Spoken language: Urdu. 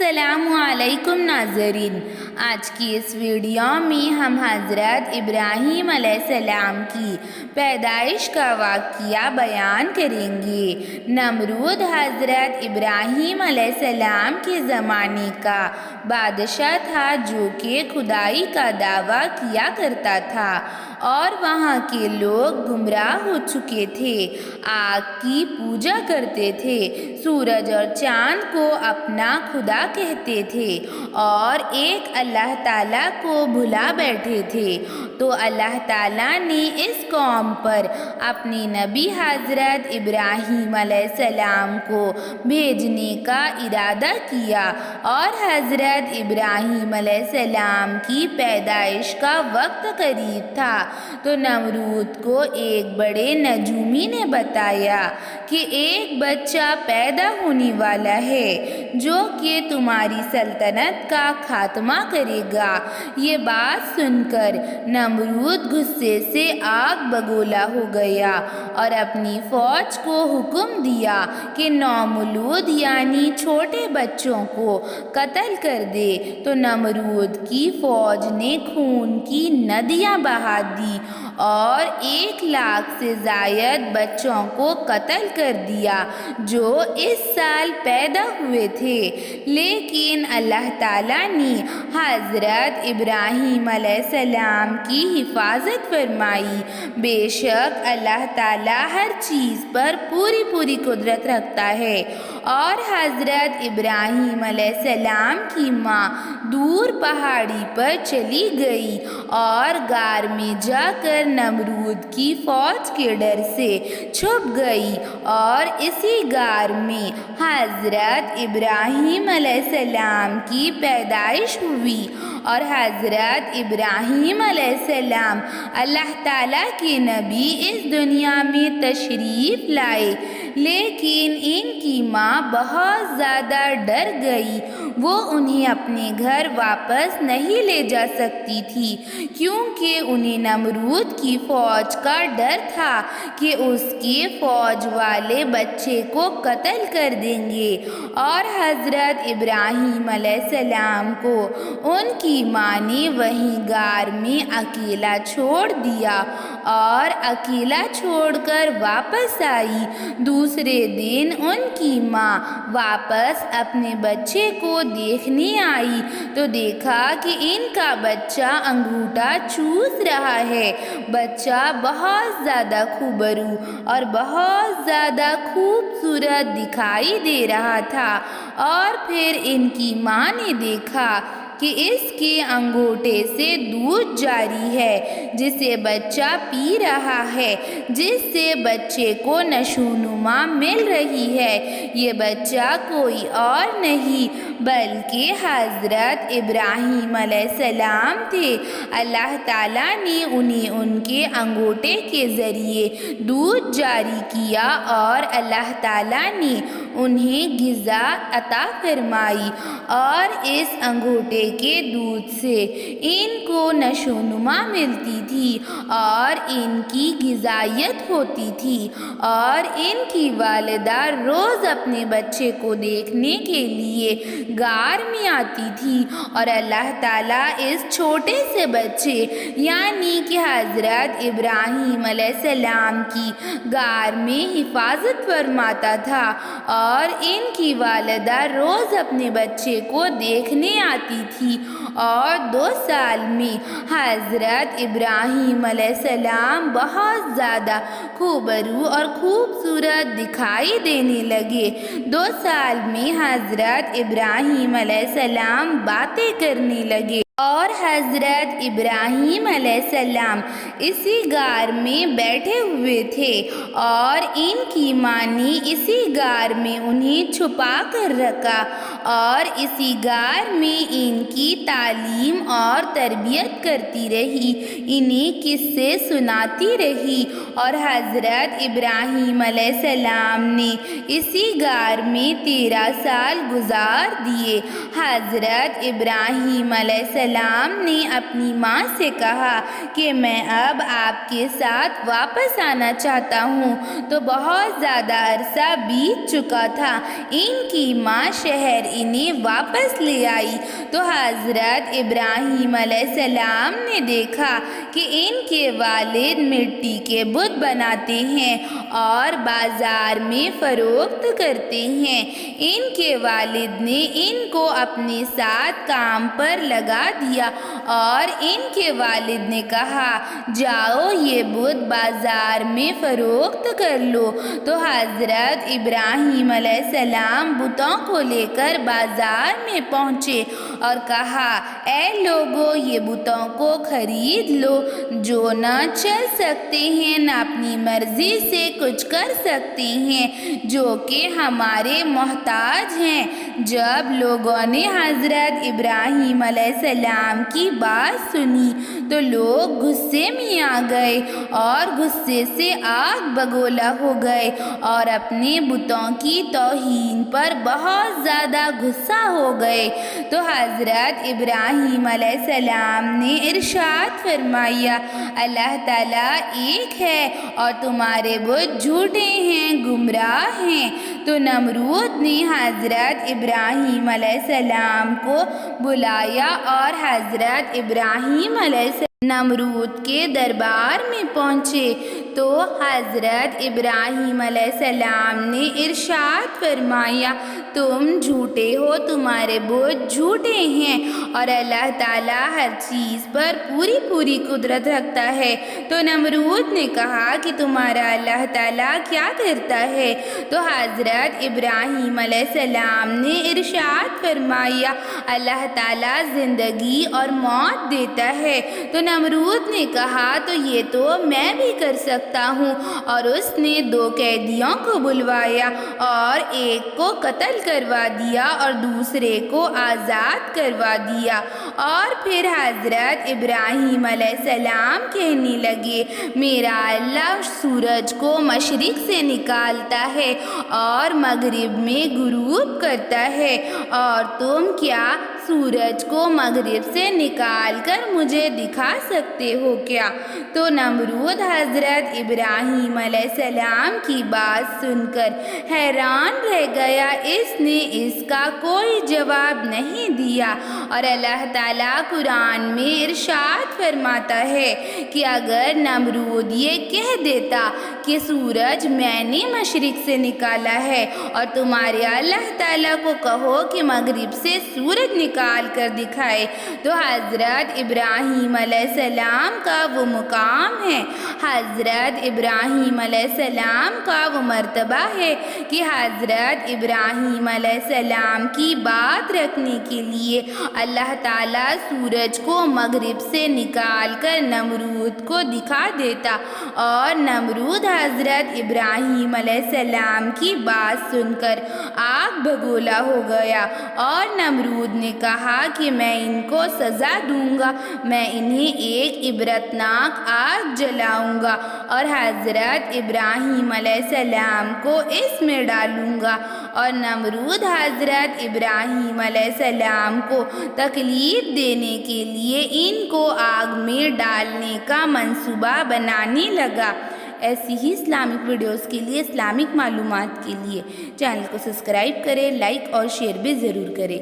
السلام علیکم ناظرین، آج کی اس ویڈیو میں ہم حضرت ابراہیم علیہ السلام کی پیدائش کا واقعہ بیان کریں گے۔ نمرود حضرت ابراہیم علیہ السلام کے زمانے کا بادشاہ تھا جو کہ خدائی کا دعویٰ کیا کرتا تھا اور وہاں کے لوگ گمراہ ہو چکے تھے، آگ کی پوجا کرتے تھے، سورج اور چاند کو اپنا خدا کہتے تھے اور ایک اللہ تعالیٰ کو بھلا بیٹھے تھے۔ تو اللہ تعالیٰ نے اس قوم پر اپنے نبی حضرت ابراہیم علیہ السلام کو بھیجنے کا ارادہ کیا اور حضرت ابراہیم علیہ السلام کی پیدائش کا وقت قریب تھا تو نمرود کو ایک بڑے نجومی نے بتایا کہ ایک بچہ پیدا ہونے والا ہے جو کہ تمہاری سلطنت کا خاتمہ کرے گا۔ یہ بات سن کر نمرود غصے سے آگ بگولا ہو گیا اور اپنی فوج کو حکم دیا کہ نومولود یعنی چھوٹے بچوں کو قتل کر دے۔ تو نمرود کی فوج نے خون کی ندیاں بہا دی اور 1,00,000 سے زائد بچوں کو قتل کر دیا جو اس سال پیدا ہوئے تھے، لیکن اللہ تعالیٰ نے حضرت ابراہیم علیہ السلام کی حفاظت فرمائی۔ بے شک اللہ تعالیٰ ہر چیز پر پوری قدرت رکھتا ہے۔ اور حضرت ابراہیم علیہ السلام کی ماں دور پہاڑی پر چلی گئی اور غار میں جا کر نمرود کی فوج کے ڈر سے چھپ گئی اور اسی غار میں حضرت ابراہیم علیہ السلام کی پیدائش ہوئی۔ اور حضرت ابراہیم علیہ السلام اللہ تعالیٰ کے نبی اس دنیا میں تشریف لائے، لیکن ان کی ماں بہت زیادہ ڈر گئی۔ وہ انہیں اپنے گھر واپس نہیں لے جا سکتی تھی کیونکہ انہیں نمرود کی فوج کا ڈر تھا کہ اس کے فوج والے بچے کو قتل کر دیں گے، اور حضرت ابراہیم علیہ السلام کو ان کی ماں نے وہیں غار میں اکیلا چھوڑ دیا اور اکیلا چھوڑ کر واپس آئی۔ دوسرے دن ان کی ماں واپس اپنے بچے کو دیکھنے آئی تو دیکھا کہ ان کا بچہ انگوٹھا چوس رہا ہے۔ بچہ بہت زیادہ خوبرو اور بہت زیادہ خوبصورت دکھائی دے رہا تھا، اور پھر ان کی ماں نے دیکھا کہ اس کے انگوٹھے سے دودھ جاری ہے جسے بچہ پی رہا ہے، جس سے بچے کو نشوونما مل رہی ہے۔ یہ بچہ کوئی اور نہیں بلکہ حضرت ابراہیم علیہ السلام تھے۔ اللہ تعالیٰ نے انہیں ان کے انگوٹھے کے ذریعے دودھ جاری کیا اور اللہ تعالیٰ نے انہیں غذا عطا فرمائی، اور اس انگوٹھے کے دودھ سے ان کو نشوونما ملتی تھی اور ان کی غذائیت ہوتی تھی، اور ان کی والدہ روز اپنے بچے کو دیکھنے کے لیے غار میں آتی تھی، اور اللہ تعالیٰ اس چھوٹے سے بچے یعنی کہ حضرت ابراہیم علیہ السلام کی غار میں حفاظت فرماتا تھا، اور ان کی والدہ روز اپنے بچے کو دیکھنے آتی تھی، اور 2 سال میں حضرت ابراہیم علیہ السلام بہت زیادہ خوبرو اور خوبصورت دکھائی دینے لگے۔ 2 سال میں حضرت ابراہیم علیہ السلام باتیں کرنے لگے اور حضرت ابراہیم علیہ السلام اسی غار میں بیٹھے ہوئے تھے، اور ان کی ماں نے اسی غار میں انہیں چھپا کر رکھا اور اسی غار میں ان کی تعلیم اور تربیت کرتی رہی، انہیں قصے سناتی رہی، اور حضرت ابراہیم علیہ السلام نے اسی غار میں 13 سال گزار دیے۔ حضرت ابراہیم علیہ السلام السلام نے اپنی ماں سے کہا کہ میں اب آپ کے ساتھ واپس آنا چاہتا ہوں، تو بہت زیادہ عرصہ بیت چکا تھا۔ ان کی ماں شہر انہیں واپس لے آئی تو حضرت ابراہیم علیہ السلام نے دیکھا کہ ان کے والد مٹی کے بت بناتے ہیں اور بازار میں فروخت کرتے ہیں۔ ان کے والد نے ان کو اپنے ساتھ کام پر لگا دیا اور ان کے والد نے کہا جاؤ یہ بت بازار میں فروخت کر لو۔ تو حضرت ابراہیم علیہ السلام بتوں کو لے کر بازار میں پہنچے اور کہا اے لوگو یہ بتوں کو خرید لو جو نہ چل سکتے ہیں نہ اپنی مرضی سے کچھ کر سکتے ہیں، جو کہ ہمارے محتاج ہیں۔ جب لوگوں نے حضرت ابراہیم علیہ السلام کی بات سنی تو لوگ غصے میں آ گئے اور غصے سے آگ بگولا ہو گئے اور اپنے بتوں کی توہین پر بہت زیادہ غصہ ہو گئے۔ تو حضرت ابراہیم علیہ السلام نے ارشاد فرمایا اللہ تعالیٰ ایک ہے اور تمہارے بت جھوٹے ہیں، گمراہ ہیں۔ تو نمرود نے حضرت ابراہیم علیہ السلام کو بلایا اور حضرت ابراہیم علیہ السلام نمرود کے دربار میں پہنچے تو حضرت ابراہیم علیہ السلام نے ارشاد فرمایا تم جھوٹے ہو، تمہارے بت جھوٹے ہیں اور اللہ تعالیٰ ہر چیز پر پوری قدرت رکھتا ہے۔ تو نمرود نے کہا کہ تمہارا اللہ تعالیٰ کیا کرتا ہے؟ تو حضرت ابراہیم علیہ السلام نے ارشاد فرمایا اللہ تعالیٰ زندگی اور موت دیتا ہے۔ تو نمرود نے کہا تو یہ تو میں بھی کر سکتا ہوں، اور اس نے 2 قیدیوں کو بلوایا اور ایک کو قتل کروا دیا اور دوسرے کو آزاد کروا دیا، اور پھر حضرت ابراہیم علیہ السلام کہنے لگے میرا اللہ سورج کو مشرق سے نکالتا ہے اور مغرب میں غروب کرتا ہے، اور تم کیا سورج کو مغرب سے نکال کر مجھے دکھا سکتے ہو کیا؟ تو نمرود حضرت ابراہیم علیہ السلام کی بات سن کر حیران رہ گیا، اس نے اس کا کوئی جواب نہیں دیا۔ اور اللہ تعالیٰ قرآن میں ارشاد فرماتا ہے کہ اگر نمرود یہ کہہ دیتا کہ سورج میں نے مشرق سے نکالا ہے اور تمہارے اللہ تعالیٰ کو کہو کہ مغرب سے سورج نکال کر دکھائے، تو حضرت ابراہیم علیہ السلام کا وہ مقام ہے، حضرت ابراہیم علیہ السلام کا وہ مرتبہ ہے کہ حضرت ابراہیم علیہ السلام کی بات رکھنے کے لیے اللہ تعالیٰ سورج کو مغرب سے نکال کر نمرود کو دکھا دیتا، اور نمرود حضرت ابراہیم علیہ السلام کی بات سن کر آگ بگولا ہو گیا، اور نمرود نے کہا کہ میں ان کو سزا دوں گا، میں انہیں ایک عبرتناک آگ جلاؤں گا اور حضرت ابراہیم علیہ السلام کو اس میں ڈالوں گا۔ اور نمرود حضرت ابراہیم علیہ السلام کو تکلیف دینے کے لیے ان کو آگ میں ڈالنے کا منصوبہ بنانے لگا۔ ایسی ہی اسلامک ویڈیوز کے لیے، اسلامک معلومات کے لیے چینل کو سبسکرائب کریں، لائک اور شیئر بھی ضرور کریں۔